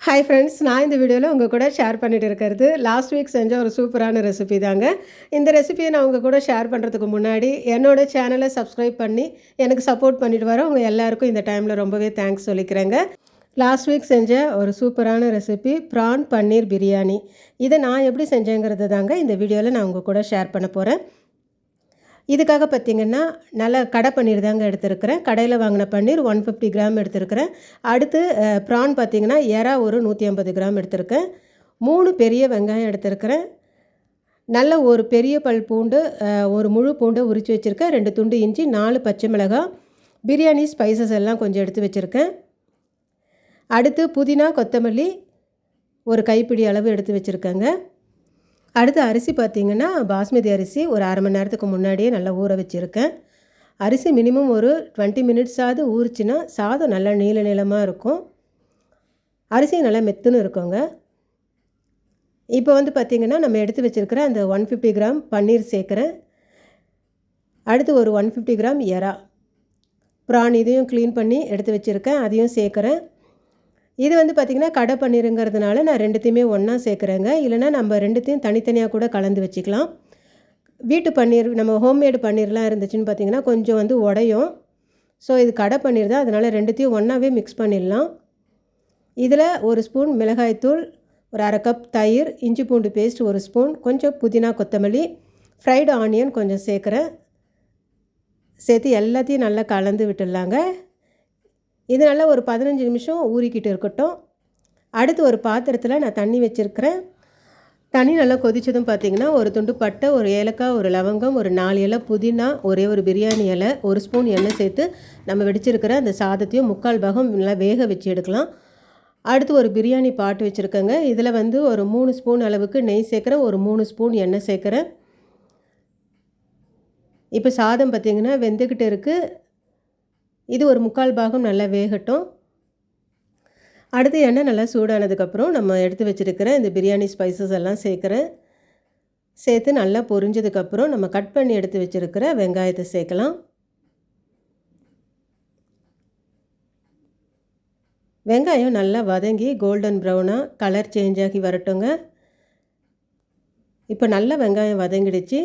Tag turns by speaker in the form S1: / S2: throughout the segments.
S1: Hi friends, நான் இந்த வீடியோவில் உங்கள் கூட ஷேர் பண்ணிட்டு இருக்கிறது லாஸ்ட் வீக் செஞ்ச ஒரு சூப்பரான ரெசிபி தாங்க. இந்த ரெசிபியை நான் உங்கள் கூட ஷேர் பண்ணுறதுக்கு முன்னாடி என்னோட சேனலை சப்ஸ்கிரைப் பண்ணி எனக்கு சப்போர்ட் பண்ணிட்டு வர உங்கள் எல்லாருக்கும் இந்த டைமில் ரொம்பவே தேங்க்ஸ் சொல்லிக்கிறேங்க. லாஸ்ட் வீக் செஞ்ச ஒரு சூப்பரான ரெசிபி ப்ரான் பன்னீர் பிரியாணி. இதை நான் எப்படி செஞ்சேங்கிறது தாங்க இந்த வீடியோவில் நான் உங்கள் கூட ஷேர் பண்ண போகிறேன். இதுக்காக பார்த்திங்கன்னா நல்லா கடை பன்னீர் தாங்க எடுத்துருக்கிறேன். கடையில் வாங்கின பன்னீர் 150 கிராம் எடுத்துருக்கிறேன். அடுத்து ப்ரான் பார்த்திங்கன்னா எறா ஒரு 150 கிராம் எடுத்துருக்கேன். 3 பெரிய வெங்காயம் எடுத்துருக்கிறேன். நல்ல ஒரு பெரிய பல் பூண்டு, ஒரு முழு பூண்டை உரித்து வச்சுருக்கேன். 2 துண்டு இஞ்சி, 4 பச்சை மிளகாய், பிரியாணி ஸ்பைசஸ் எல்லாம் கொஞ்சம் எடுத்து வச்சுருக்கேன். அடுத்து புதினா, கொத்தமல்லி ஒரு கைப்பிடி அளவு எடுத்து வச்சுருக்கேங்க. அடுத்து அரிசி பார்த்திங்கன்னா பாஸ்மதி அரிசி ஒரு அரை மணி நேரத்துக்கு முன்னாடியே நல்லா ஊற வச்சுருக்கேன். அரிசி மினிமம் ஒரு 20 மினிட்ஸாவது ஊறிச்சின்னா சாதம் நல்லா நீள நீளமாக இருக்கும். அரிசி நல்லா மெத்துன்னு இருக்குங்க. இப்போ பார்த்திங்கன்னா நம்ம எடுத்து வச்சுருக்கிற அந்த 150 கிராம் பன்னீர் சேர்க்குறேன். அடுத்து ஒரு 150 கிராம் எறா ப்ரான் இதையும் க்ளீன் பண்ணி எடுத்து வச்சுருக்கேன், அதையும் சேர்க்குறேன். இது பார்த்திங்கன்னா கடை பன்னீருங்கிறதுனால நான் ரெண்டுத்தையுமே ஒன்றா சேர்க்குறேங்க. இல்லைனா நம்ம ரெண்டுத்தையும் தனித்தனியாக கூட கலந்து வச்சுக்கலாம். வீட்டு பன்னீர் நம்ம ஹோம்மேடு பன்னீர்லாம் இருந்துச்சுன்னு பார்த்திங்கன்னா கொஞ்சம் உடையும். ஸோ இது கடை பன்னீர் தான், அதனால் ரெண்டுத்தையும் ஒன்றாவே மிக்ஸ் பண்ணிடலாம். இதில் ஒரு ஸ்பூன் மிளகாய்த்தூள், ஒரு அரை கப் தயிர், இஞ்சி பூண்டு பேஸ்ட் ஒரு ஸ்பூன், கொஞ்சம் புதினா கொத்தமல்லி, ஃப்ரைடு ஆனியன் கொஞ்சம் சேர்க்குறேன். சேர்த்து எல்லாத்தையும் நல்லா கலந்து விட்டுடலாங்க. இது நல்லா ஒரு 15 நிமிஷம் ஊறிக்கிட்டு இருக்கட்டும். அடுத்து ஒரு பாத்திரத்தில் நான் தண்ணி வச்சுருக்கிறேன். தண்ணி நல்லா கொதிச்சதும் பார்த்திங்கன்னா ஒரு துண்டு பட்டை, ஒரு ஏலக்காய், ஒரு லவங்கம், ஒரு 4 இலை புதினா, ஒரே ஒரு பிரியாணி இலை, ஒரு ஸ்பூன் எண்ணெய் சேர்த்து நம்ம வெடிச்சிருக்கிற அந்த சாதத்தையும் 3/4 பாகம் நல்லா வேக வச்சு எடுக்கலாம். அடுத்து ஒரு பிரியாணி பாட்டு வச்சுருக்கேங்க. இதில் ஒரு 3 ஸ்பூன் அளவுக்கு நெய் சேர்க்குறேன், ஒரு 3 ஸ்பூன் எண்ணெய் சேர்க்குறேன். இப்போ சாதம் பார்த்திங்கன்னா வெந்துக்கிட்டு இருக்குது. இது ஒரு 3/4 பாகம் நல்லா வேகட்டும். அடுத்து எண்ணெய் நல்லா சூடானதுக்கப்புறம் நம்ம எடுத்து வச்சுருக்கிற இந்த பிரியாணி ஸ்பைசஸ் எல்லாம் சேர்க்குறேன். சேர்த்து நல்லா பொரிஞ்சதுக்கப்புறம் நம்ம கட் பண்ணி எடுத்து வச்சுருக்கிற வெங்காயத்தை சேர்க்கலாம். வெங்காயம் நல்லா வதங்கி கோல்டன் ப்ரௌனாக கலர் சேஞ்ச் ஆகி வரட்டுங்க. இப்போ நல்லா வெங்காயம் வதங்கிடுச்சு.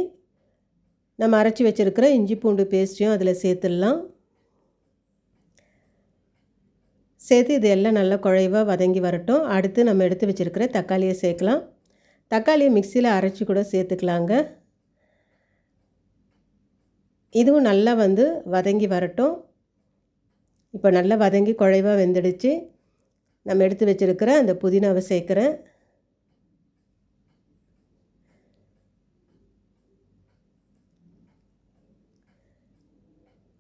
S1: நம்ம அரைச்சி வச்சுருக்கிற இஞ்சி பூண்டு பேஸ்ட்டையும் அதில் சேர்த்துடலாம். சேர்த்து இது எல்லாம் நல்லா குழைவாக வதங்கி வரட்டும். அடுத்து நம்ம எடுத்து வச்சுருக்கிற தக்காளியை சேர்க்கலாம். தக்காளியை மிக்சியில் அரைச்சி கூட சேர்த்துக்கலாங்க. இதுவும் நல்லா வதங்கி வரட்டும். இப்போ நல்லா வதங்கி குழைவாக வெந்துடுச்சு. நம்ம எடுத்து வச்சுருக்கிற அந்த புதினாவை சேர்க்குறேன்.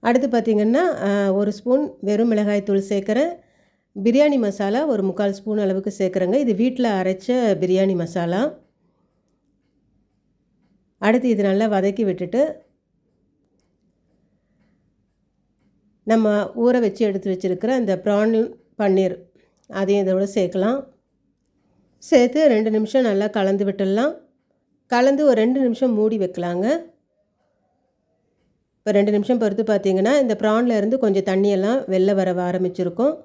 S1: அடுத்து பார்த்திங்கன்னா ஒரு ஸ்பூன் வெறும் மிளகாய் தூள் சேர்க்குறேன். பிரியாணி மசாலா ஒரு 3/4 ஸ்பூன் அளவுக்கு சேர்க்குறேங்க. இது வீட்டில் அரைச்ச பிரியாணி மசாலா. அடுத்து இது நல்லா வதக்கி விட்டுட்டு நம்ம ஊற வச்சு எடுத்து வச்சுருக்கிற அந்த ப்ரான் பன்னீர் அதையும் இதோட சேர்க்கலாம். சேர்த்து 2 நிமிஷம் நல்லா கலந்து விட்டுடலாம். கலந்து ஒரு 2 நிமிஷம் மூடி வைக்கலாங்க. இப்போ 2 நிமிஷம் பொறுத்து பார்த்திங்கன்னா இந்த ப்ரானில் இருந்து கொஞ்சம் தண்ணியெல்லாம் வெளில வர ஆரம்பிச்சிருக்கும்.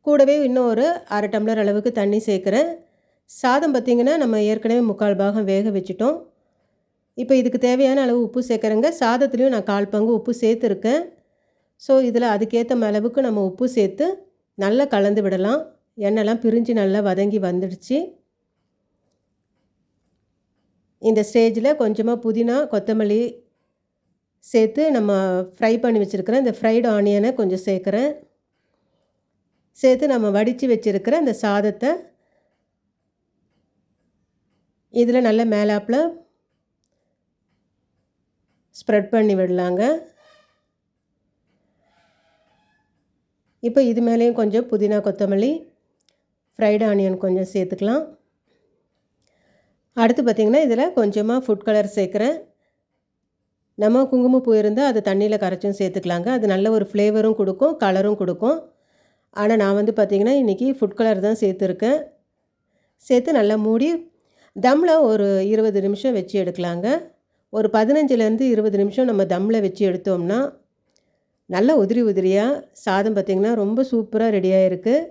S1: கூடவே இன்னும் ஒரு அரை டம்ளர் அளவுக்கு தண்ணி சேர்க்குறேன். சாதம் பார்த்திங்கன்னா நம்ம ஏற்கனவே 3/4 பாகம் வேக வச்சுட்டோம். இப்போ இதுக்கு தேவையான அளவு உப்பு சேர்க்குறேங்க. சாதத்துலேயும் நான் 1/4 பங்கு உப்பு சேர்த்துருக்கேன். ஸோ இதில் அதுக்கேற்ற அளவுக்கு நம்ம உப்பு சேர்த்து நல்லா கலந்து விடலாம். எண்ணெய்லாம் பிரிஞ்சு நல்லா வதங்கி வந்துடுச்சு. இந்த ஸ்டேஜில் கொஞ்சமாக புதினா கொத்தமல்லி சேர்த்து நம்ம ஃப்ரை பண்ணி வச்சுருக்கிற இந்த ஃப்ரைடு ஆனியனை கொஞ்சம் சேர்க்குறேன். சேர்த்து நம்ம வடித்து வச்சுருக்கிற அந்த சாதத்தை இதில் நல்ல மேலாப்பில் ஸ்ப்ரெட் பண்ணி விடலாங்க. இப்போ இது மேலேயும் கொஞ்சம் புதினா கொத்தமல்லி ஃப்ரைடு ஆனியன் கொஞ்சம் சேர்த்துக்கலாம். அடுத்து பார்த்திங்கன்னா இதில் கொஞ்சமாக ஃபுட் கலர் சேர்க்குறேன். நம்ம குங்குமப்பூ இருந்தால் அது தண்ணியில் கரைச்சும் சேர்த்துக்கலாங்க. அது நல்ல ஒரு ஃப்ளேவரும் கொடுக்கும், கலரும் கொடுக்கும். ஆனால் நான் பார்த்திங்கன்னா இன்றைக்கி ஃபுட் கலர் தான் சேர்த்துருக்கேன். சேர்த்து நல்லா மூடி தம்மில் ஒரு 20 நிமிஷம் வச்சு எடுக்கலாங்க. ஒரு 15லேருந்து 20 நிமிஷம் நம்ம தம்மில் வச்சு எடுத்தோம்னா நல்லா உதிரி உதிரியாக சாதம் பார்த்திங்கன்னா ரொம்ப சூப்பராக ரெடியாக இருக்குது.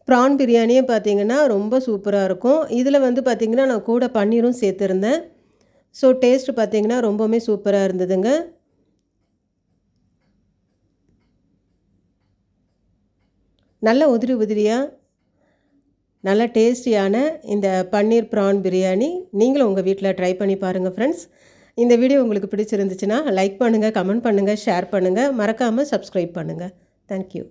S1: ப்ரான் பிரியாணியே பார்த்திங்கன்னா ரொம்ப சூப்பராக இருக்கும். இதில் வந்து பார்த்திங்கன்னா நான் கூட பன்னீரும் சேர்த்துருந்தேன். ஸோ டேஸ்ட்டு பார்த்திங்கன்னா ரொம்பவுமே சூப்பராக இருந்ததுங்க. நல்ல உதிரி உதிரியாக நல்ல டேஸ்டியான இந்த பன்னீர் ப்ரான் பிரியாணி நீங்களும் உங்கள் வீட்டில் ட்ரை பண்ணி பாருங்கள் ஃப்ரெண்ட்ஸ். இந்த வீடியோ உங்களுக்கு பிடிச்சிருந்துச்சுன்னா லைக் பண்ணுங்கள், கமெண்ட் பண்ணுங்கள், ஷேர் பண்ணுங்கள். மறக்காமல் சப்ஸ்கிரைப் பண்ணுங்கள். தேங்க்யூ.